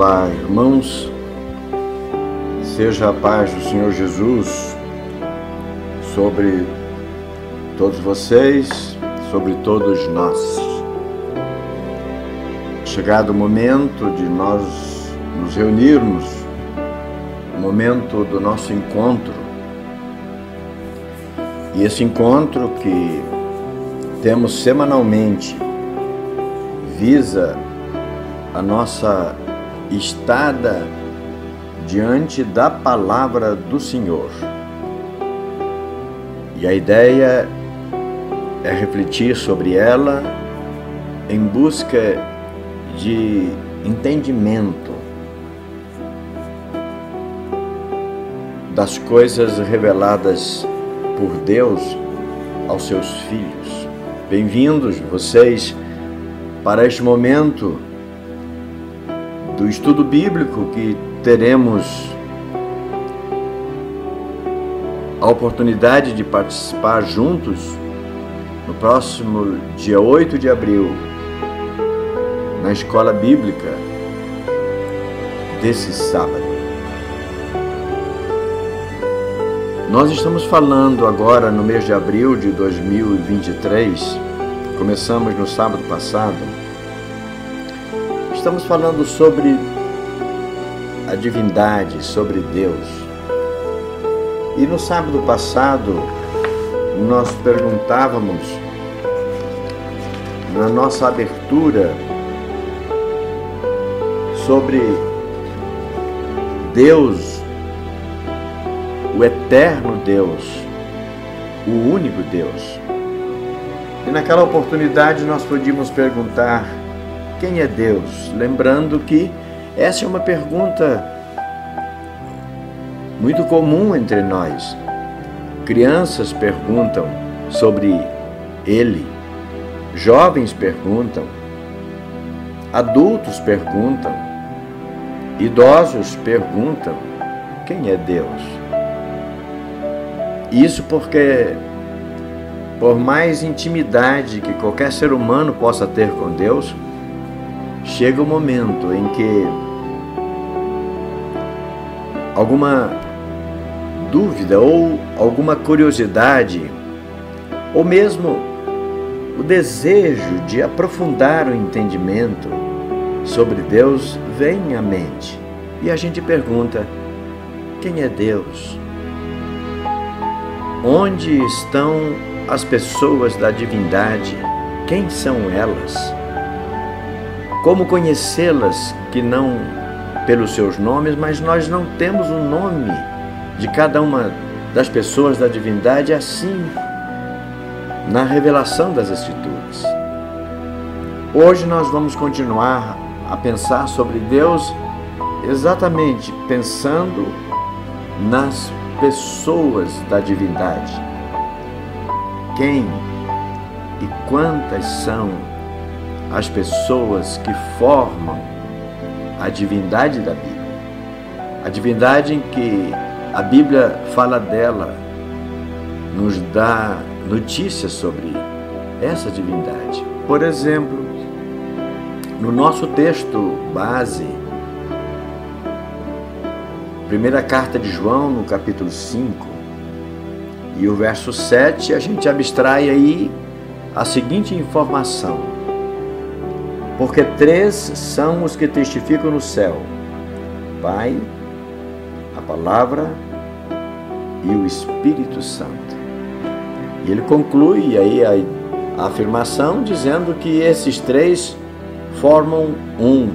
Olá, irmãos, seja a paz do Senhor Jesus sobre todos vocês, sobre todos nós. Chegado o momento de nós nos reunirmos, o momento do nosso encontro. E esse encontro que temos semanalmente visa a nossa estada diante da palavra do Senhor. E a ideia é refletir sobre ela em busca de entendimento das coisas reveladas por Deus aos seus filhos. Bem-vindos vocês para este momento do estudo bíblico que teremos a oportunidade de participar juntos no próximo dia 8 de abril, na escola bíblica desse sábado. Nós estamos falando agora no mês de abril de 2023, começamos no sábado passado, estamos falando sobre a divindade, sobre Deus. E no sábado passado, nós perguntávamos, na nossa abertura, sobre Deus, o eterno Deus, o único Deus. E naquela oportunidade nós podíamos perguntar: quem é Deus? Lembrando que essa é uma pergunta muito comum entre nós. Crianças perguntam sobre Ele, jovens perguntam, adultos perguntam, idosos perguntam: quem é Deus? Isso porque, por mais intimidade que qualquer ser humano possa ter com Deus, chega um momento em que alguma dúvida ou alguma curiosidade, ou mesmo o desejo de aprofundar o entendimento sobre Deus vem à mente. E a gente pergunta: quem é Deus? Onde estão as pessoas da divindade? Quem são elas? Como conhecê-las, que não pelos seus nomes, mas nós não temos o nome de cada uma das pessoas da divindade assim na revelação das Escrituras. Hoje nós vamos continuar a pensar sobre Deus exatamente pensando nas pessoas da divindade. Quem e quantas são as pessoas que formam a divindade da Bíblia? A divindade em que a Bíblia fala dela, nos dá notícias sobre essa divindade. Por exemplo, no nosso texto base, primeira carta de João, no capítulo 5, e o verso 7, a gente abstrai aí a seguinte informação: porque 3 são os que testificam no céu: Pai, a Palavra e o Espírito Santo. E ele conclui aí a afirmação dizendo que esses 3 formam um.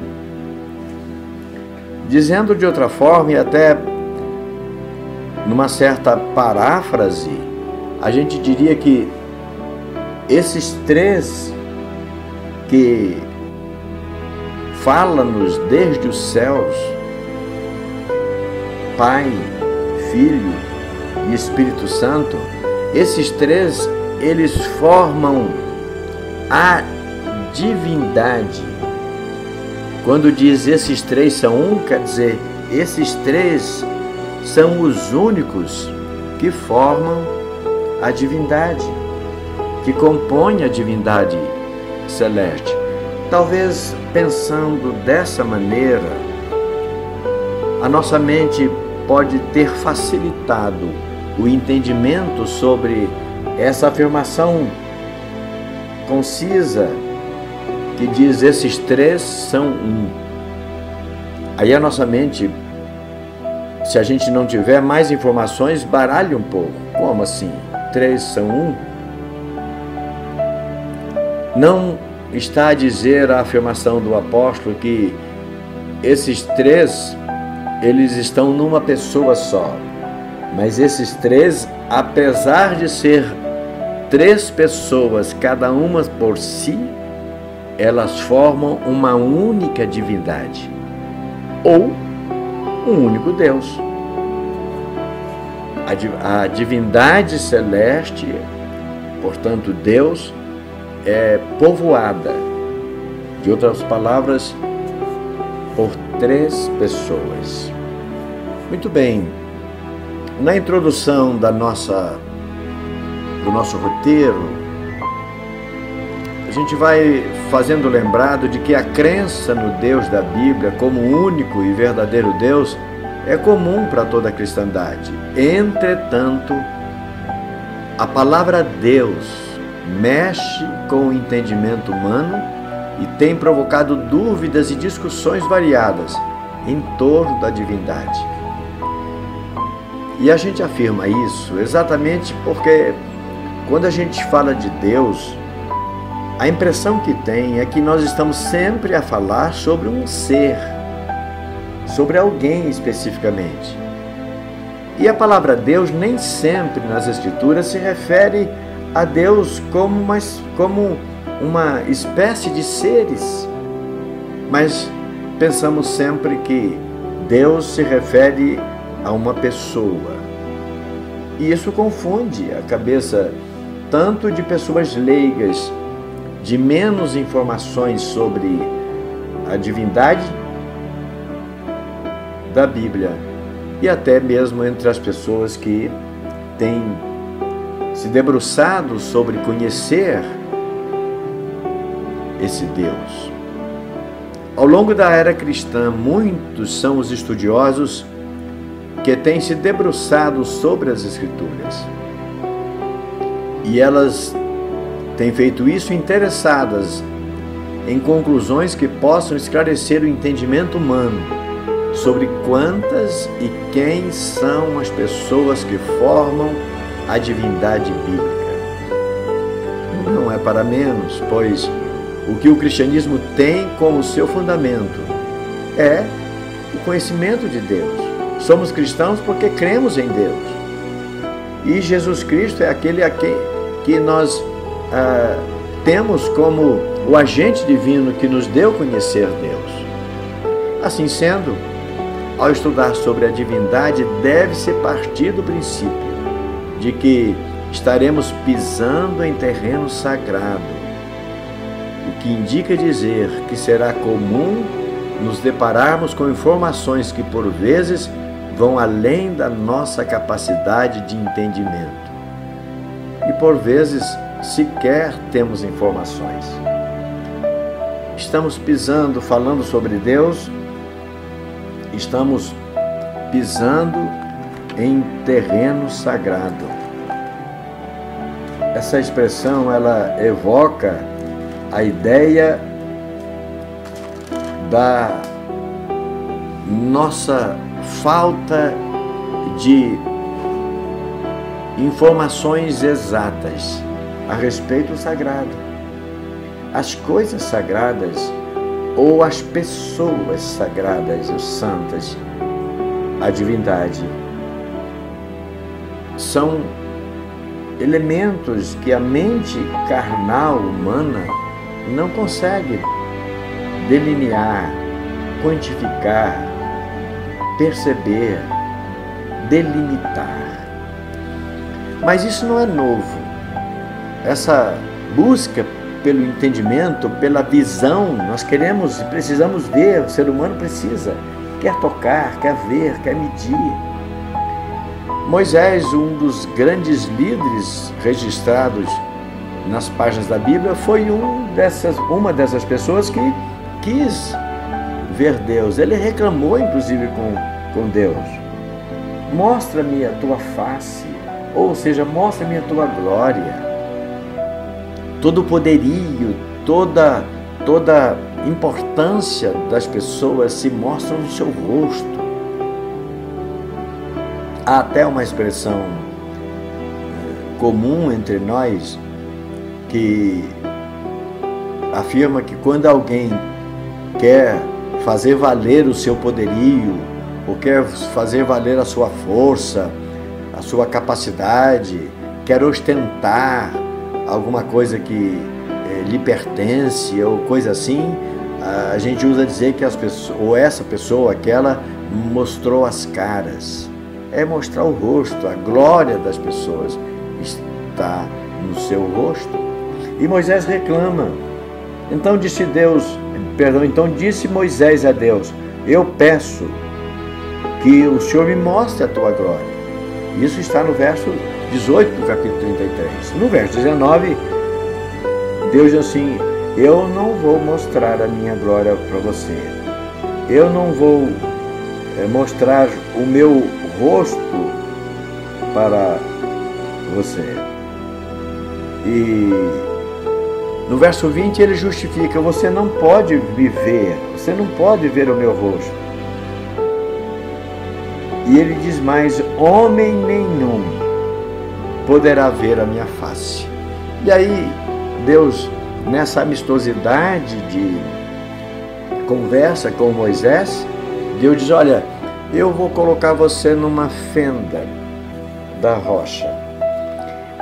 Dizendo de outra forma, e até numa certa paráfrase, a gente diria que esses 3 que fala-nos desde os céus, Pai, Filho e Espírito Santo, esses 3, eles formam a divindade. Quando diz esses 3 são um, quer dizer, esses 3 são os únicos que formam a divindade, que compõem a divindade celeste. Talvez pensando dessa maneira, a nossa mente pode ter facilitado o entendimento sobre essa afirmação concisa que diz: esses três são um. Aí a nossa mente, se a gente não tiver mais informações, baralha um pouco. Como assim? Três são um? Não está a dizer a afirmação do apóstolo que esses três, eles estão numa pessoa só. Mas esses três, apesar de ser três pessoas, cada uma por si, elas formam uma única divindade, ou um único Deus. A divindade celeste, portanto Deus, é povoada, de outras palavras, por três pessoas. Muito bem, na introdução do nosso roteiro, a gente vai fazendo lembrado de que a crença no Deus da Bíblia como único e verdadeiro Deus é comum para toda a cristandade. Entretanto, a palavra Deus mexe com o entendimento humano e tem provocado dúvidas e discussões variadas em torno da divindade. E a gente afirma isso exatamente porque quando a gente fala de Deus, a impressão que tem é que nós estamos sempre a falar sobre um ser, sobre alguém especificamente. E a palavra Deus nem sempre nas Escrituras se refere a Deus como uma espécie de seres, mas pensamos sempre que Deus se refere a uma pessoa. E isso confunde a cabeça tanto de pessoas leigas, de menos informações sobre a divindade da Bíblia, e até mesmo entre as pessoas que têm se debruçado sobre conhecer esse Deus. Ao longo da era cristã, muitos são os estudiosos que têm se debruçado sobre as Escrituras. E elas têm feito isso interessadas em conclusões que possam esclarecer o entendimento humano sobre quantas e quem são as pessoas que formam a divindade bíblica. Não é para menos, pois o que o cristianismo tem como seu fundamento é o conhecimento de Deus. Somos cristãos porque cremos em Deus. E Jesus Cristo é aquele a que nós temos como o agente divino que nos deu conhecer Deus. Assim sendo, ao estudar sobre a divindade, deve-se partir do princípio de que estaremos pisando em terreno sagrado, o que indica dizer que será comum nos depararmos com informações que, por vezes, vão além da nossa capacidade de entendimento. E, por vezes, sequer temos informações. Estamos pisando, falando sobre Deus, estamos pisando em terreno sagrado. Essa expressão, ela evoca a ideia da nossa falta de informações exatas a respeito do sagrado. As coisas sagradas ou as pessoas sagradas, os santas, a divindade, são elementos que a mente carnal humana não consegue delinear, quantificar, perceber, delimitar. Mas isso não é novo. Essa busca pelo entendimento, pela visão, nós queremos e precisamos ver, o ser humano precisa, quer tocar, quer ver, quer medir. Moisés, um dos grandes líderes registrados nas páginas da Bíblia, foi uma dessas pessoas que quis ver Deus. Ele reclamou, inclusive, com Deus. Mostra-me a tua face, ou seja, mostra-me a tua glória. Todo o poderio, toda importância das pessoas se mostra no seu rosto. Há até uma expressão comum entre nós que afirma que quando alguém quer fazer valer o seu poderio, ou quer fazer valer a sua força, a sua capacidade, quer ostentar alguma coisa que lhe pertence ou coisa assim, a gente usa dizer que as pessoas, ou essa pessoa, aquela, mostrou as caras. É mostrar o rosto, a glória das pessoas está no seu rosto. E Moisés reclama. Então disse Moisés a Deus: eu peço que o Senhor me mostre a tua glória. Isso está no verso 18 do capítulo 33. No verso 19, Deus diz assim: eu não vou mostrar a minha glória para você. Eu não vou mostrar o meu rosto para você. E no verso 20 ele justifica: você não pode me ver, você não pode ver o meu rosto. E ele diz mais: homem nenhum poderá ver a minha face. E aí Deus, nessa amistosidade de conversa com Moisés, Deus diz: olha, eu vou colocar você numa fenda da rocha.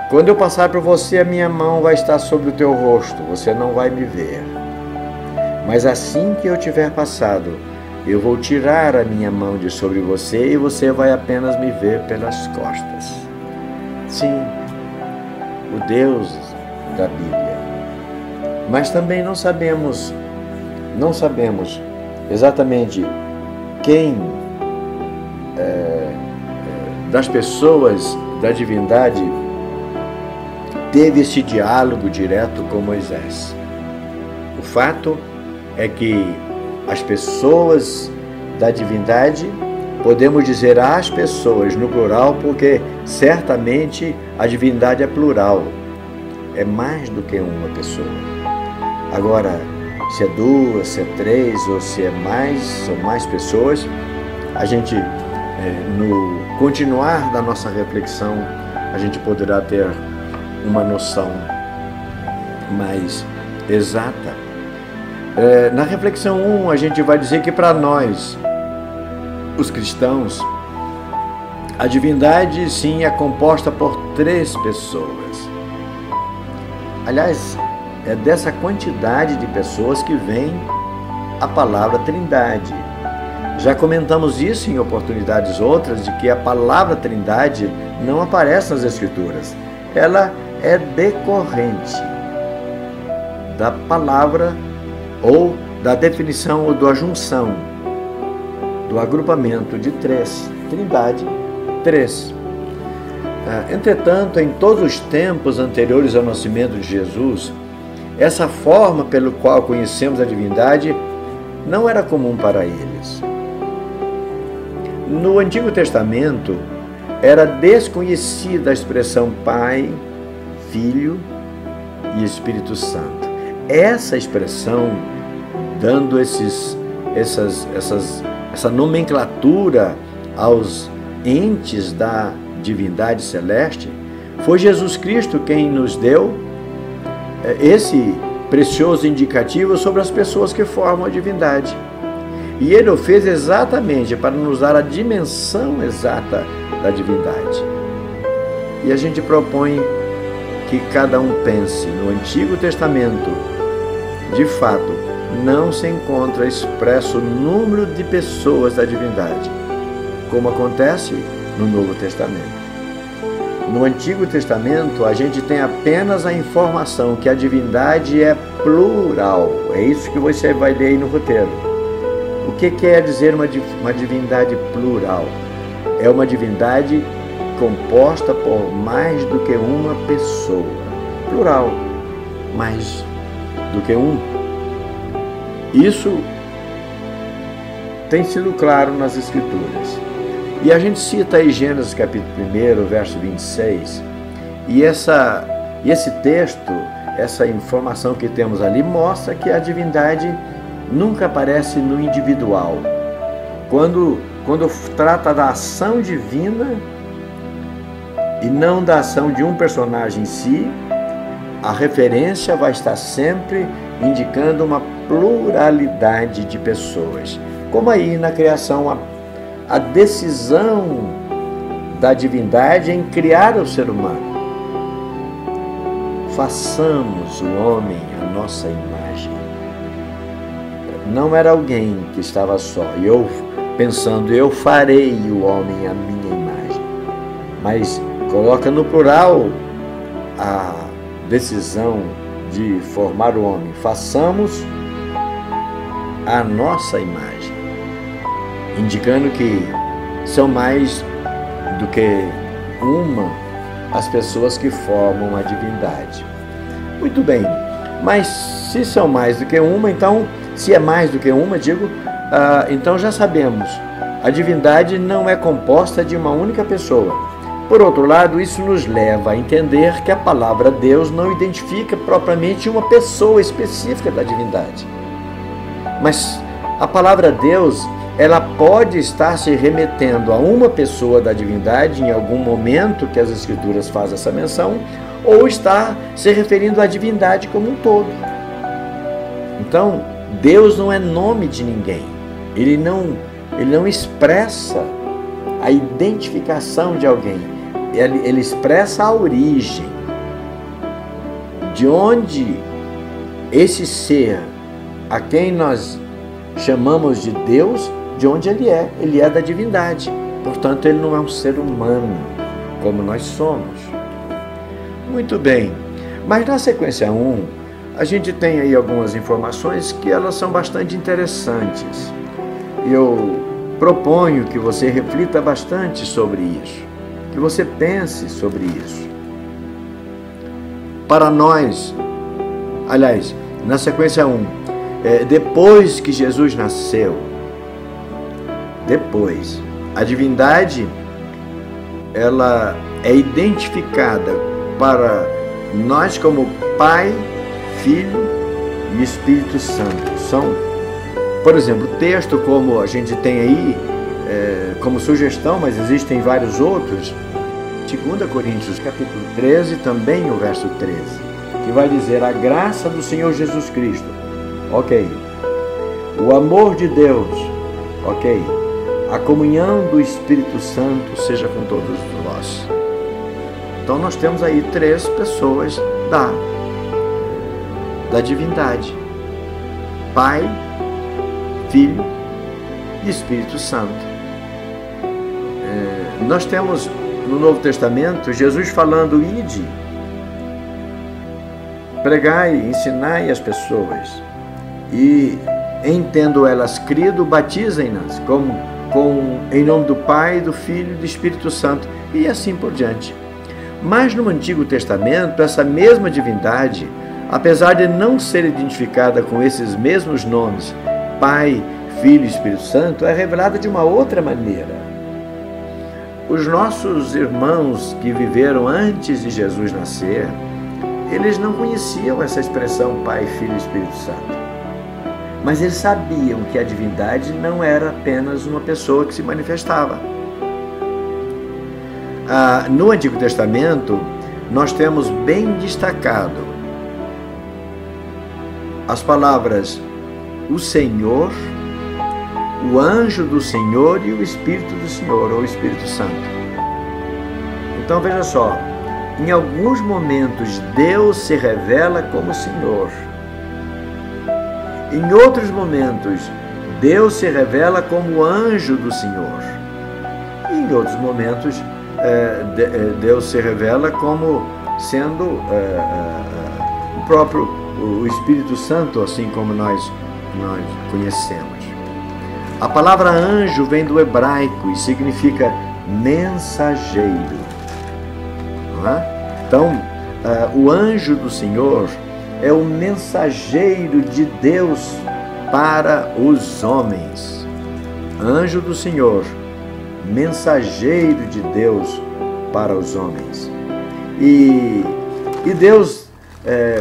Quando eu passar por você, a minha mão vai estar sobre o teu rosto, você não vai me ver. Mas assim que eu tiver passado, eu vou tirar a minha mão de sobre você e você vai apenas me ver pelas costas. Sim, o Deus da Bíblia. Mas também não sabemos exatamente quem das pessoas da divindade teve esse diálogo direto com Moisés. O fato é que as pessoas da divindade, podemos dizer as pessoas no plural, porque certamente a divindade é plural, é mais do que uma pessoa. Agora, se é duas, se é três, ou se é mais, são mais pessoas, a gente, no continuar da nossa reflexão, a gente poderá ter uma noção mais exata. Na reflexão 1, a gente vai dizer que para nós, os cristãos, a divindade sim é composta por 3 pessoas. Aliás, é dessa quantidade de pessoas que vem a palavra Trindade. Já comentamos isso em oportunidades outras, de que a palavra Trindade não aparece nas Escrituras. Ela é decorrente da palavra ou da definição ou da junção, do agrupamento de 3. Trindade, 3. Entretanto, em todos os tempos anteriores ao nascimento de Jesus, essa forma pelo qual conhecemos a divindade não era comum para eles. No Antigo Testamento, era desconhecida a expressão Pai, Filho e Espírito Santo. Essa expressão, dando essa nomenclatura aos entes da divindade celeste, foi Jesus Cristo quem nos deu esse precioso indicativo sobre as pessoas que formam a divindade. E Ele o fez exatamente para nos dar a dimensão exata da divindade. E a gente propõe que cada um pense: no Antigo Testamento, de fato, não se encontra expresso o número de pessoas da divindade, como acontece no Novo Testamento. No Antigo Testamento, a gente tem apenas a informação que a divindade é plural. É isso que você vai ler aí no roteiro. O que quer dizer uma divindade plural? É uma divindade composta por mais do que uma pessoa. Plural, mais do que um. Isso tem sido claro nas Escrituras. E a gente cita aí Gênesis capítulo 1, verso 26, e esse texto, essa informação que temos ali, mostra que a divindade nunca aparece no individual. Quando trata da ação divina e não da ação de um personagem em si, a referência vai estar sempre indicando uma pluralidade de pessoas. Como aí na criação, a decisão da divindade em criar o ser humano. Façamos o homem à nossa imagem. Não era alguém que estava só, eu pensando, eu farei o homem à minha imagem. Mas coloca no plural a decisão de formar o homem. Façamos a nossa imagem, indicando que são mais do que uma as pessoas que formam a divindade. Muito bem, mas se são mais do que uma, então, se é mais do que uma, então já sabemos, a divindade não é composta de uma única pessoa. Por outro lado, isso nos leva a entender que a palavra Deus não identifica propriamente uma pessoa específica da divindade. Mas a palavra Deus, ela pode estar se remetendo a uma pessoa da divindade em algum momento que as Escrituras fazem essa menção, ou está se referindo à divindade como um todo. Então, Deus não é nome de ninguém. Ele não expressa a identificação de alguém. Ele expressa a origem. De onde esse ser, a quem nós chamamos de Deus, de onde ele é da divindade. Portanto, ele não é um ser humano, como nós somos. Muito bem, mas na sequência 1, a gente tem aí algumas informações que elas são bastante interessantes. Eu proponho que você reflita bastante sobre isso, que você pense sobre isso. Para nós, aliás, na sequência 1, depois que Jesus nasceu, a divindade, ela é identificada para nós como Pai, Filho e Espírito Santo. São, por exemplo, texto como a gente tem aí, como sugestão, mas existem vários outros, 2 Coríntios capítulo 13, também o verso 13, que vai dizer: a graça do Senhor Jesus Cristo, ok, o amor de Deus, ok, a comunhão do Espírito Santo seja com todos vós. Então nós temos aí 3 pessoas da divindade: Pai, Filho e Espírito Santo. Nós temos no Novo Testamento Jesus falando: ide, pregai, ensinai as pessoas, e em tendo elas crido, batizem-nas em nome do Pai, do Filho e do Espírito Santo, e assim por diante. Mas no Antigo Testamento, essa mesma divindade, apesar de não ser identificada com esses mesmos nomes, Pai, Filho e Espírito Santo, é revelada de uma outra maneira. Os nossos irmãos que viveram antes de Jesus nascer, eles não conheciam essa expressão Pai, Filho e Espírito Santo. Mas eles sabiam que a divindade não era apenas uma pessoa que se manifestava. No Antigo Testamento, nós temos bem destacado as palavras o Senhor, o anjo do Senhor e o Espírito do Senhor, ou Espírito Santo. Então veja só, em alguns momentos Deus se revela como Senhor. Em outros momentos, Deus se revela como anjo do Senhor. E em outros momentos, Deus se revela como sendo o próprio o Espírito Santo, assim como nós conhecemos. A palavra anjo vem do hebraico e significa mensageiro. Não é? Então, o anjo do Senhor é o mensageiro de Deus para os homens. Anjo do Senhor, mensageiro de Deus para os homens. E Deus,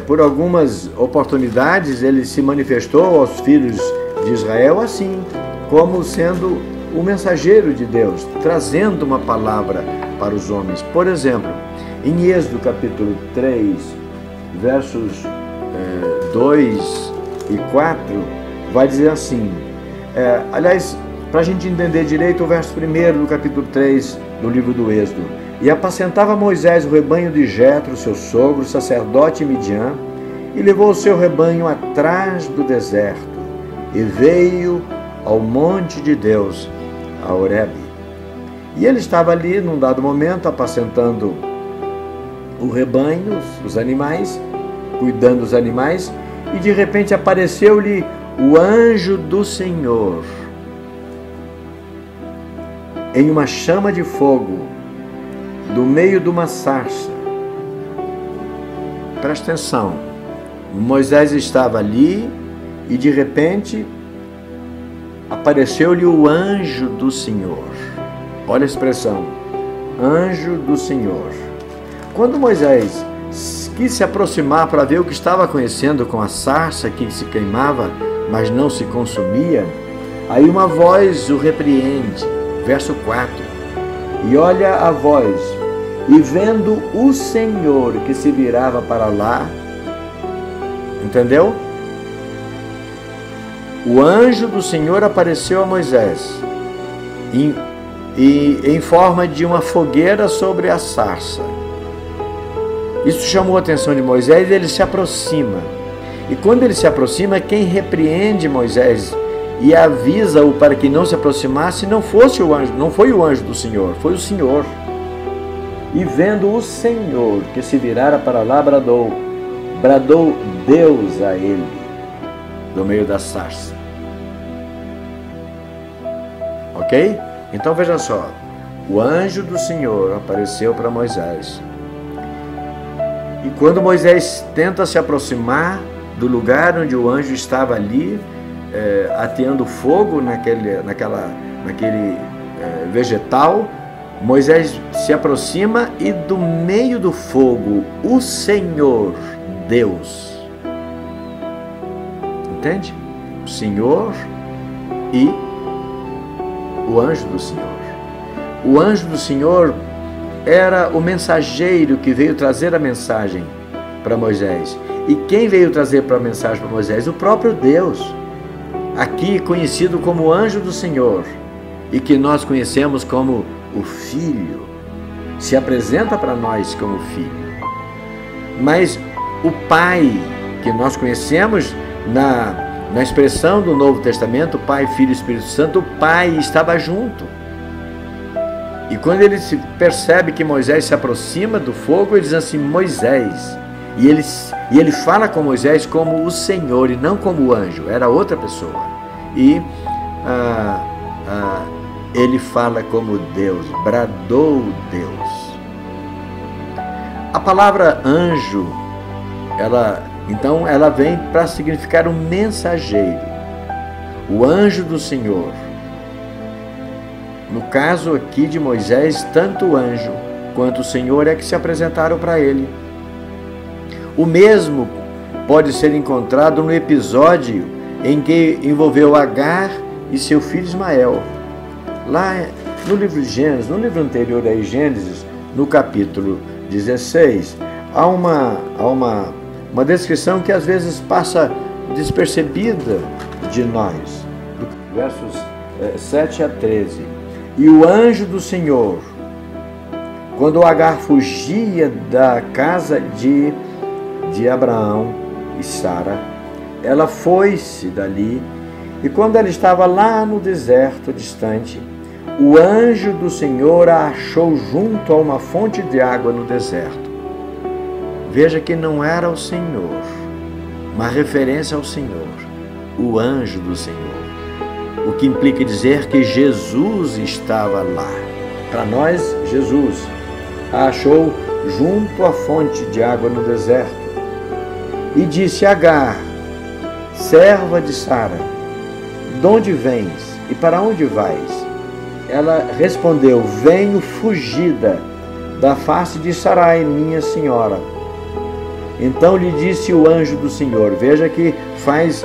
por algumas oportunidades, ele se manifestou aos filhos de Israel assim, como sendo o mensageiro de Deus, trazendo uma palavra para os homens. Por exemplo, em Êxodo capítulo 3, versos 2 e 4, vai dizer assim, aliás, para a gente entender direito o verso 1 do capítulo 3 do livro do Êxodo. E apacentava Moisés o rebanho de Jetro, seu sogro, sacerdote Midian, e levou o seu rebanho atrás do deserto, e veio ao monte de Deus, a Horebe. E ele estava ali, num dado momento, apacentando o rebanho, os animais, cuidando dos animais, e de repente apareceu-lhe o anjo do Senhor em uma chama de fogo, do meio de uma sarça. Presta atenção, Moisés estava ali e de repente apareceu-lhe o anjo do Senhor. Olha a expressão, anjo do Senhor. Quando Moisés quis se aproximar para ver o que estava acontecendo com a sarça que se queimava, mas não se consumia, aí uma voz o repreende. Verso 4. E olha a voz, e vendo o Senhor que se virava para lá, entendeu? O anjo do Senhor apareceu a Moisés em forma de uma fogueira sobre a sarça. Isso chamou a atenção de Moisés e ele se aproxima. E quando ele se aproxima, quem repreende Moisés e avisa-o para que não se aproximasse, não fosse o anjo, não foi o anjo do Senhor, foi o Senhor. E vendo o Senhor que se virara para lá, bradou Deus a ele, do meio da sarça. Ok? Então veja só, o anjo do Senhor apareceu para Moisés. E quando Moisés tenta se aproximar do lugar onde o anjo estava ali, ateando fogo naquele vegetal, Moisés se aproxima e do meio do fogo, o Senhor, Deus. Entende? O Senhor e o anjo do Senhor. O anjo do Senhor era o mensageiro que veio trazer a mensagem para Moisés. E quem veio trazer a mensagem para Moisés? O próprio Deus. Aqui conhecido como anjo do Senhor, e que nós conhecemos como o Filho, se apresenta para nós como Filho. Mas o Pai, que nós conhecemos na expressão do Novo Testamento, Pai, Filho e Espírito Santo, o Pai estava junto. E quando ele se percebe que Moisés se aproxima do fogo, ele diz assim, Moisés. E ele fala com Moisés como o Senhor e não como o anjo, era outra pessoa. E ele fala como Deus, bradou Deus. A palavra anjo, ela vem para significar um mensageiro, o anjo do Senhor. No caso aqui de Moisés, tanto o anjo quanto o Senhor é que se apresentaram para ele. O mesmo pode ser encontrado no episódio em que envolveu Agar e seu filho Ismael. Lá no livro de Gênesis, no livro anterior a Gênesis, no capítulo 16, há uma descrição que às vezes passa despercebida de nós. Versos 7 a 13. E o anjo do Senhor, quando Agar fugia da casa de Abraão e Sara, ela foi-se dali, e quando ela estava lá no deserto distante, o anjo do Senhor a achou junto a uma fonte de água no deserto. Veja que não era o Senhor, uma referência ao Senhor, o anjo do Senhor, o que implica dizer que Jesus estava lá. Para nós, Jesus a achou junto à fonte de água no deserto. E disse a Agar, serva de Sara, de onde vens e para onde vais? ela respondeu: venho fugida da face de Sarai, minha senhora. Então lhe disse o anjo do Senhor. Veja que faz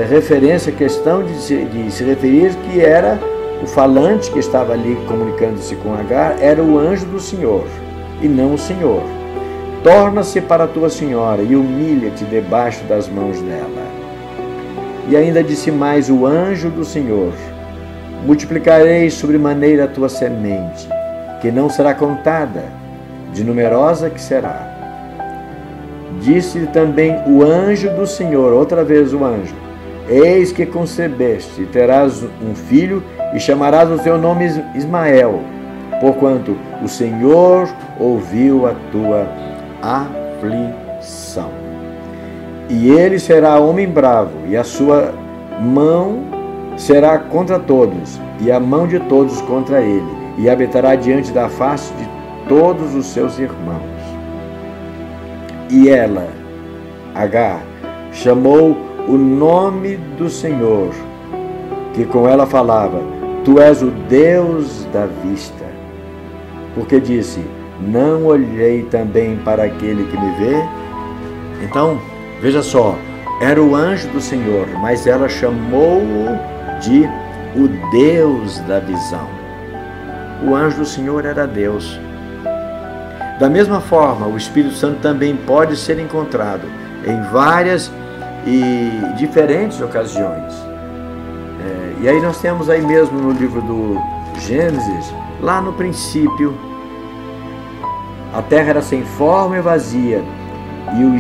referência à questão de se referir que era o falante que estava ali comunicando-se com Agar, era o anjo do Senhor e não o Senhor. Torna-se para a tua senhora e humilha-te debaixo das mãos dela. E ainda disse mais o anjo do Senhor: multiplicarei sobremaneira a tua semente, que não será contada, de numerosa que será. Disse-lhe também o anjo do Senhor, outra vez o anjo: eis que concebeste, e terás um filho, e chamarás o seu nome Ismael, porquanto o Senhor ouviu a tua aflição. E ele será homem bravo, e a sua mão será contra todos, e a mão de todos contra ele, e habitará diante da face de todos os seus irmãos. E ela, Agar, chamou o nome do Senhor, que com ela falava: tu és o Deus da vista. Porque disse: não olhei também para aquele que me vê? Então, veja só, era o anjo do Senhor, mas ela chamou-o de o Deus da visão. O anjo do Senhor era Deus. Da mesma forma, o Espírito Santo também pode ser encontrado em várias e diferentes ocasiões. E aí nós temos aí mesmo no livro do Gênesis, lá no princípio, a terra era sem forma e vazia, e o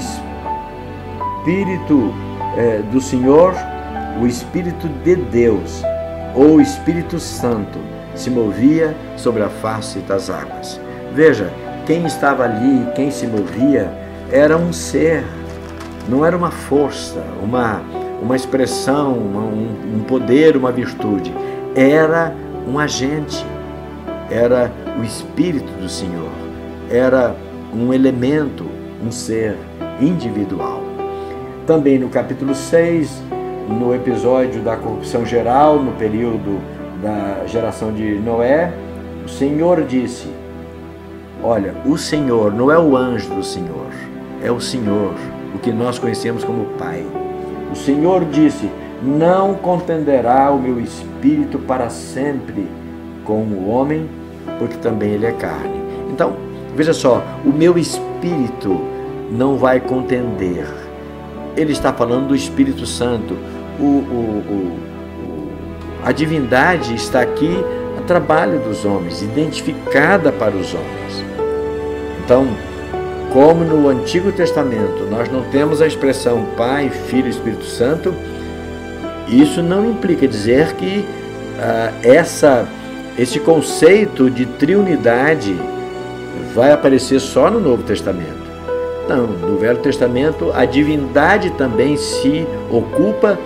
Espírito do Senhor, o Espírito de Deus, ou o Espírito Santo, se movia sobre a face das águas. Veja, quem estava ali, quem se movia, era um ser, não era uma força, uma expressão, um poder, uma virtude. Era um agente, era o Espírito do Senhor, era um elemento, um ser individual. Também no capítulo 6, no episódio da corrupção geral, no período da geração de Noé, o Senhor disse: olha, o Senhor não é o anjo do Senhor, é o Senhor, o que nós conhecemos como Pai. O Senhor disse: não contenderá o meu espírito para sempre com o homem, porque também ele é carne. Então, veja só, o meu espírito não vai contender. Ele está falando do Espírito Santo. A divindade está aqui a trabalho dos homens, identificada para os homens. Então, como no Antigo Testamento nós não temos a expressão Pai, Filho e Espírito Santo, isso não implica dizer que esse conceito de triunidade vai aparecer só no Novo Testamento. Não, no Velho Testamento a divindade também se ocupa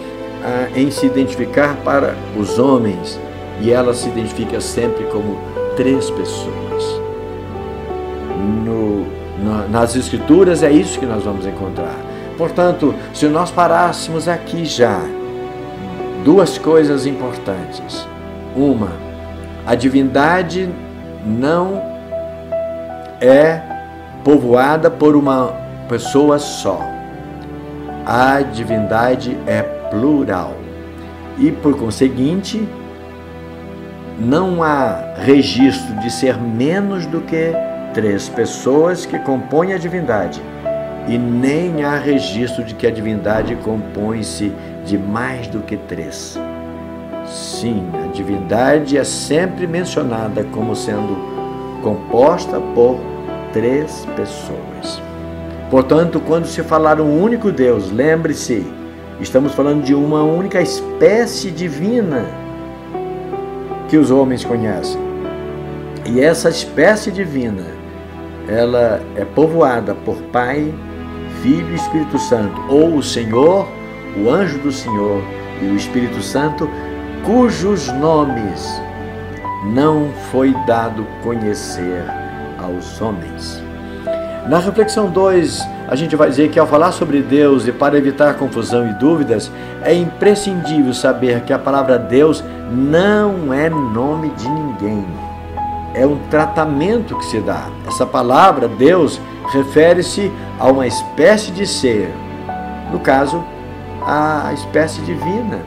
em se identificar para os homens, e ela se identifica sempre como três pessoas. Nas Escrituras é isso que nós vamos encontrar. Portanto, se nós parássemos aqui já, duas coisas importantes. Uma, a divindade não é povoada por uma pessoa só. A divindade é plural. E, por conseguinte, não há registro de ser menos do que três pessoas que compõem a divindade. E nem há registro de que a divindade compõe-se de mais do que três. Sim, a divindade é sempre mencionada como sendo composta por três pessoas. Portanto, quando se falar um único Deus, lembre-se, estamos falando de uma única espécie divina que os homens conhecem. E essa espécie divina, ela é povoada por Pai, Filho e Espírito Santo, ou o Senhor, o anjo do Senhor e o Espírito Santo, cujos nomes não foi dado conhecer aos homens. Na reflexão 2 a gente vai dizer que ao falar sobre Deus e para evitar confusão e dúvidas, é imprescindível saber que a palavra Deus não é nome de ninguém. É um tratamento que se dá. Essa palavra, Deus, refere-se a uma espécie de ser, no caso, a espécie divina.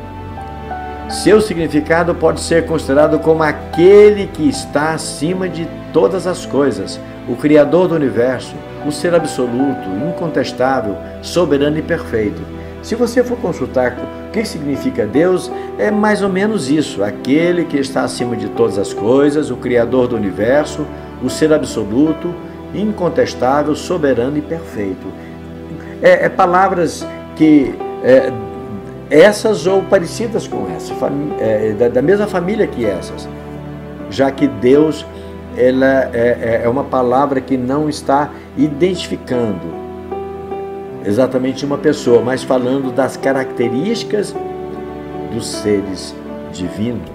Seu significado pode ser considerado como aquele que está acima de todas as coisas, o Criador do universo, o ser absoluto, incontestável, soberano e perfeito. Se você for consultar o que significa Deus, é mais ou menos isso: aquele que está acima de todas as coisas, o Criador do universo, o ser absoluto, incontestável, soberano e perfeito. Palavras que essas ou parecidas com essas, da mesma família que essas, já que Deus ela é uma palavra que não está identificando exatamente uma pessoa, mas falando das características dos seres divinos.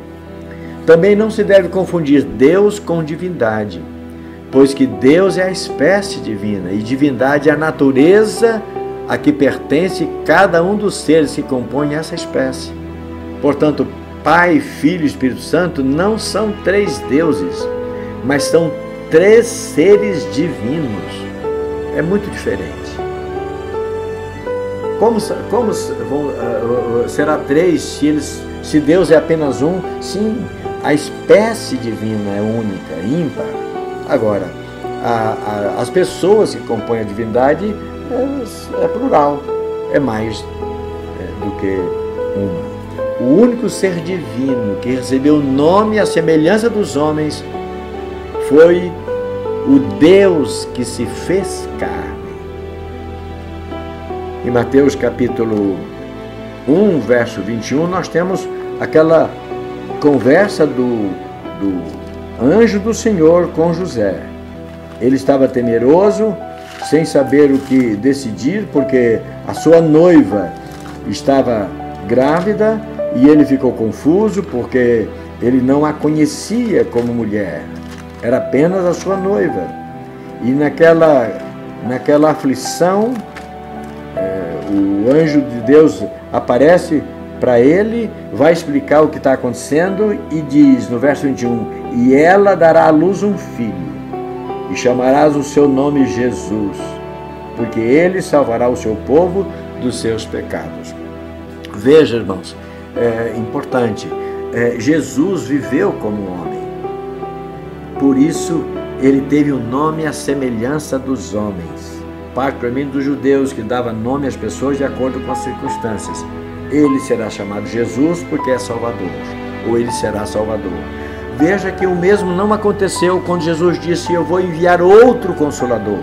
Também não se deve confundir Deus com divindade, pois que Deus é a espécie divina e divindade é a natureza a que pertence cada um dos seres que compõem essa espécie. Portanto, Pai, Filho e Espírito Santo não são três deuses, mas são três seres divinos. É muito diferente. Como será três se Deus é apenas um? Sim, a espécie divina é única, ímpar. Agora, as pessoas que compõem a divindade é plural, é mais do que uma. O único ser divino que recebeu o nome à semelhança dos homens foi o Deus que se fez carne. Em Mateus capítulo 1, verso 21, nós temos aquela conversa do anjo do Senhor com José. Ele estava temeroso, sem saber o que decidir, porque a sua noiva estava grávida e ele ficou confuso porque ele não a conhecia como mulher, era apenas a sua noiva. E naquela aflição, o anjo de Deus aparece para ele, vai explicar o que está acontecendo e diz no verso 21, e ela dará à luz um filho, e chamarás o seu nome Jesus, porque ele salvará o seu povo dos seus pecados. Veja, irmãos, é importante, Jesus viveu como homem, por isso ele teve um nome à semelhança dos homens, particularmente dos judeus, que dava nome às pessoas de acordo com as circunstâncias. Ele será chamado Jesus porque é Salvador, ou ele será Salvador. Veja que o mesmo não aconteceu quando Jesus disse, eu vou enviar outro Consolador.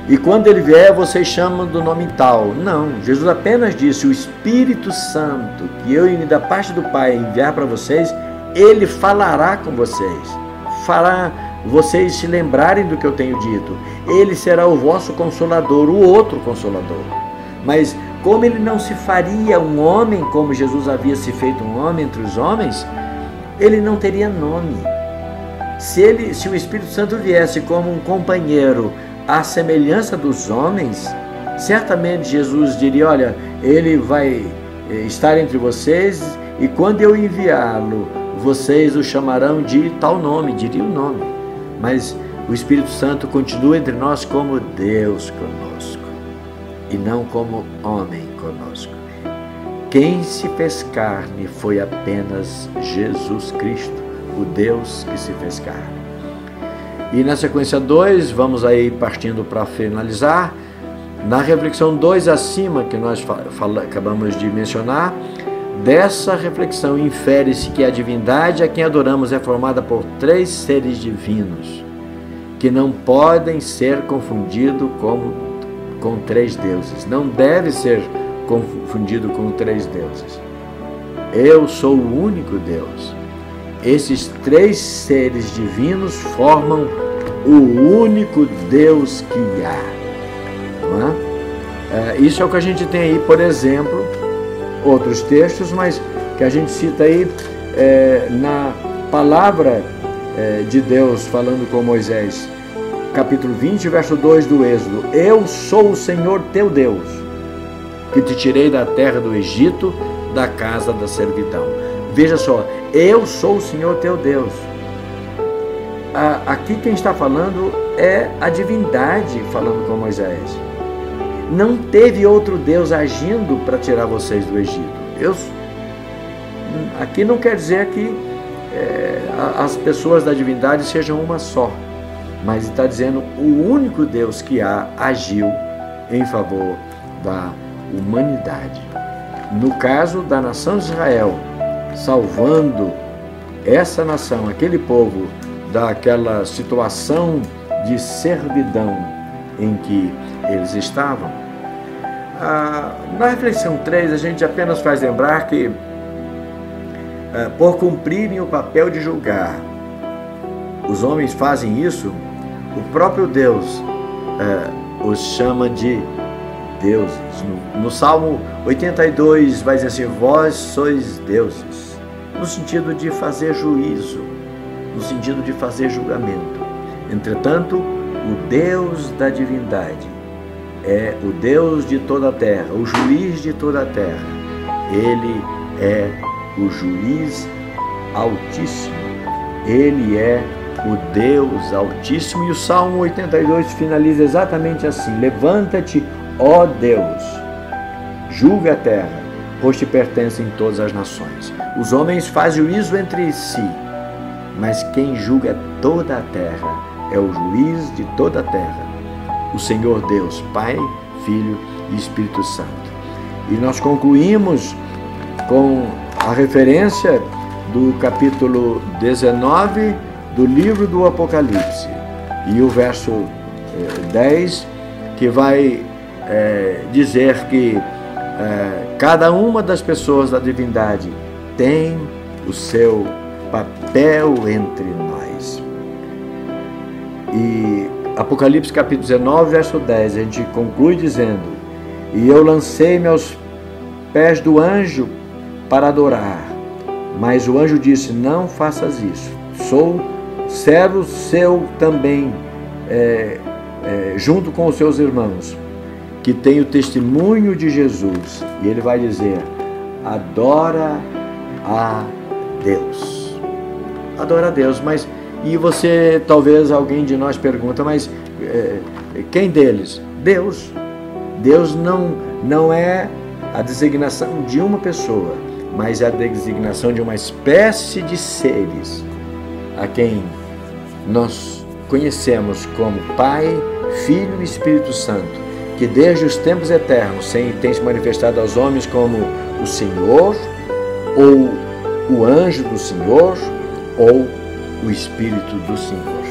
E quando ele vier, vocês chamam do nome tal. Não, Jesus apenas disse, o Espírito Santo, que eu, da parte do Pai, enviar para vocês, ele falará com vocês. Fará vocês se lembrarem do que eu tenho dito. Ele será o vosso Consolador, o outro Consolador. Mas como ele não se faria um homem, como Jesus havia se feito um homem entre os homens, ele não teria nome. Se o Espírito Santo viesse como um companheiro à semelhança dos homens, certamente Jesus diria, olha, ele vai estar entre vocês e quando eu enviá-lo, vocês o chamarão de tal nome, diria o nome. Mas o Espírito Santo continua entre nós como Deus conosco e não como homem conosco. Quem se fez carne foi apenas Jesus Cristo, o Deus que se fez carne. E na sequência 2, vamos aí partindo para finalizar, na reflexão 2 acima, que nós acabamos de mencionar, dessa reflexão infere-se que a divindade a quem adoramos é formada por três seres divinos, que não podem ser confundidos com três deuses. Não deve ser confundido com três deuses. Eu sou o único Deus. Esses três seres divinos formam o único Deus que há. Não é? Isso é o que a gente tem aí, por exemplo, outros textos, mas que a gente cita aí na palavra de Deus falando com Moisés. capítulo 20, verso 2 do Êxodo: eu sou o Senhor teu Deus, que te tirei da terra do Egito, da casa da servidão. Veja só, eu sou o Senhor teu Deus. Aqui quem está falando é a divindade falando com Moisés. Não teve outro Deus agindo para tirar vocês do Egito. Aqui não quer dizer que as pessoas da divindade sejam uma só, mas está dizendo o único Deus que agiu em favor da humanidade. No caso da nação de Israel, salvando essa nação, aquele povo, daquela situação de servidão em que eles estavam. Na reflexão 3, a gente apenas faz lembrar que, por cumprirem o papel de julgar, os homens fazem isso, o próprio Deus os chama de deuses. No Salmo 82 vai dizer assim: vós sois deuses, no sentido de fazer juízo, no sentido de fazer julgamento. Entretanto, o Deus da divindade é o Deus de toda a terra, o juiz de toda a terra. Ele é o juiz altíssimo. Ele é o Deus altíssimo. E o Salmo 82 finaliza exatamente assim: levanta-te, ó Deus, julga a terra, pois te pertencem todas as nações. Os homens fazem juízo entre si, mas quem julga toda a terra é o juiz de toda a terra, o Senhor Deus, Pai, Filho e Espírito Santo. E nós concluímos com a referência do capítulo 19 do livro do Apocalipse e o verso 10, que vai dizer que cada uma das pessoas da divindade tem o seu papel entre nós. E Apocalipse capítulo 19, verso 10, a gente conclui dizendo: e eu lancei-me aos pés do anjo para adorar, mas o anjo disse: não faças isso, sou servo seu também, junto com os seus irmãos, que tem o testemunho de Jesus. E ele vai dizer: adora a Deus. Adora a Deus. Mas, e você, talvez alguém de nós pergunta, mas quem deles? Deus. Deus não é a designação de uma pessoa, mas é a designação de uma espécie de seres a quem nós conhecemos como Pai, Filho e Espírito Santo, que desde os tempos eternos tem se manifestado aos homens como o Senhor, ou o anjo do Senhor, ou o Espírito do Senhor.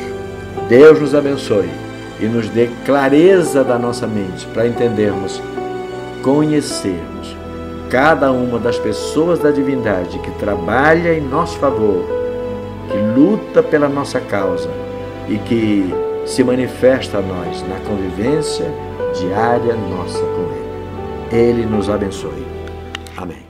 Deus nos abençoe e nos dê clareza da nossa mente para entendermos, conhecermos cada uma das pessoas da divindade que trabalha em nosso favor, que luta pela nossa causa e que se manifesta a nós na convivência diária nossa com Ele. Ele nos abençoe. Amém.